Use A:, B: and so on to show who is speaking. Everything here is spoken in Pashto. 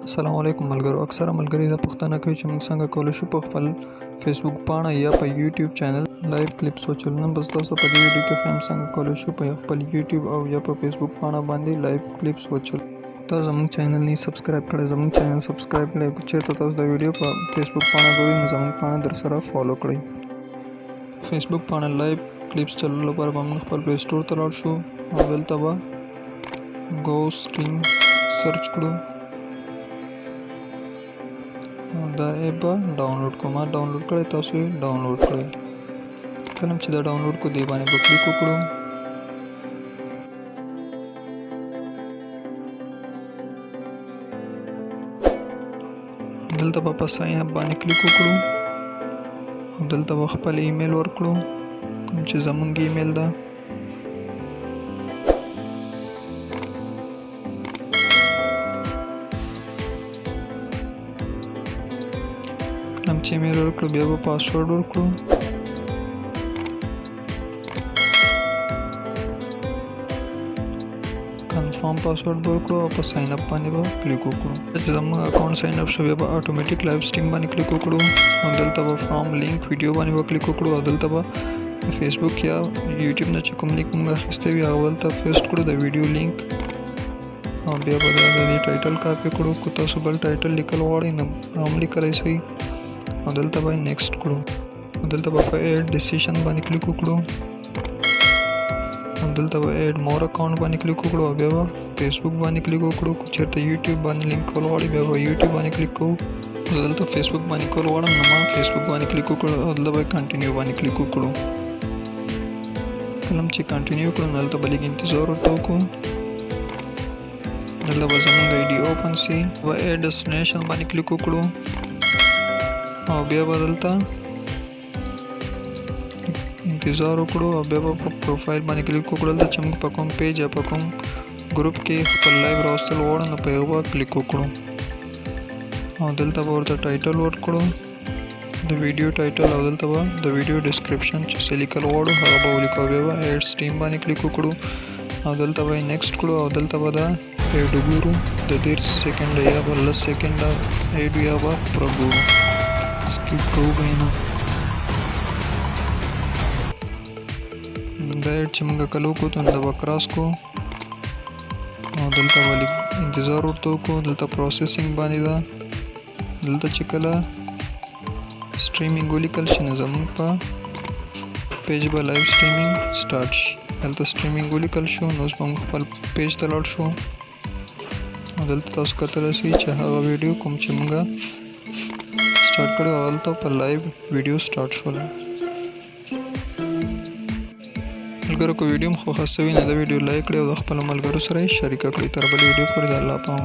A: السلام علیکم ملګرو. اکثره ملګري دا پوښتنه کوي چې موږ څنګه کولی شو په خپل فیسبوک پاڼه یا په یوټیوب چینل لایو کلیپس وچلو. نن به تاسو په دې ویډیو کې ښیم څنګه کولی شو په خپل یوټیوب او یا په فیسبوک پاڼه باندې لایو کلیپس وچلو. تاسو زموږ چینل نه سبسکرایب کړئ، زموږ چینل سبسکرایب کړئ. که چېرته تاسو دا ویډیو په فیسبوک پاڼه ګورئ نو زموږ پاڼه درسره فالو کړئ. فیسبوک پاڼه لایو کلیپس چلولو لپاره به موږ خپل پلی سټور ته لاړ شو او دلته به GoStream سرچ کړو. دا ایپ به ډاونلوډ کوم. ما ډاونلوډ کړی، تاسو یې ډاونلوډ کړئ. کله چې دا ډاونلوډ کو دی باندې به کلیک وکړو. دلته به په ساین اپ باندې کلیک وکړو او دلته به خپل ایمیل ورکړو کوم چې زمونږ ایمیل ده. کله چې ایمیل ورکړو بیا به پاسورډ ورکړو. کنفرم پاسورډ ورکړو او په ساین اپ باندې به کلیک وکړو. چې زموږ اکاونټ ساین اپ شو بیا به اتوماتیک لایو سټریم باندې کلیک وکړو او دلته به فرام لینک ویډیو باندې به کلیک وکړو او دلته به فیسبوک یا یوټیوب نه چې کوم لینک موږ اخیستی وي هغه ولته پیسټ کړو د ویډیو لینک او بیا به د دې ټایټل کاپي کړو. که تاسو بل ټایټل لیکل غواړئ نو هم لیکلی شئ او دلته به نیکسټ کړو او دلته به په ایډ ډیسیشن باندې کلیک وکړو او دلته به ایډ مور اکاونټ باندې کلیک وکړو او بیا به فیسبوک باندې کلیک وکړو. که چېرته یوټیوب باندې لینک کول غواړئ بیا به یوټیوب باندې کلیک کوو. دلته فیسبوک باندې کول غواړم نو ما فیسبوک باندې کلیک وکړو او دلته به کنټینیو باندې کلیک وکړو. کله چې کنټینیو کړو نو دلته به لږ انتظار ورته وکړو. دلته به زموږ آی ډي اوپن سي. به ایډ ډیسټینیشن باندې کلیک وکړو او بیا به دلته انتظار وکړو او بیا به په پروفایل باندې کلیک وکړو. دلته چې موږ په کوم پیج یا په کوم ګروپ کې خپل لایو راوستل غواړو نو په هغه به کلیک وکړو او دلته به ورته ټایټل ورکړو د ویډیو ټایټل او دلته به د ویډیو ډسکرپشن چې څه لیکل غواړو هغه به ولیکو. بیا به ایډ سټریم باندې کلیک وکړو او دلته به نیکسټ کړو او دلته به دا ایډ وګورو د 10 سیکنډ یا 10 سیکنډ ایډ یا به پوره ګورو. स्किप کوو نه دا چې موږ کلو کو ته دا وکراس کو او دلته ولې انتظار ورته کو. دلته پروسیسینګ باندې دا دلته چې کله سټریمینګ ولیکل شي نو زموږ په پیج به لایو سټریمینګ سٹارټ شي. دلته سټریمینګ ولیکل شو نو اوس موږ خپل پیج ته لاړ شو او دلته تاسو کتلی شئ چې هغه ویډیو کوم چې موږ سٹارټ کړو او دلته په لایو ویډیو سٹارټ شوله. ملګرو که ویډیو مو خوښه سوي نو دا ویډیو لایک کړئ او د خپلو ملګرو سره یې شریکه کړئ. تر بلې ویډیو پورې د الله په امان.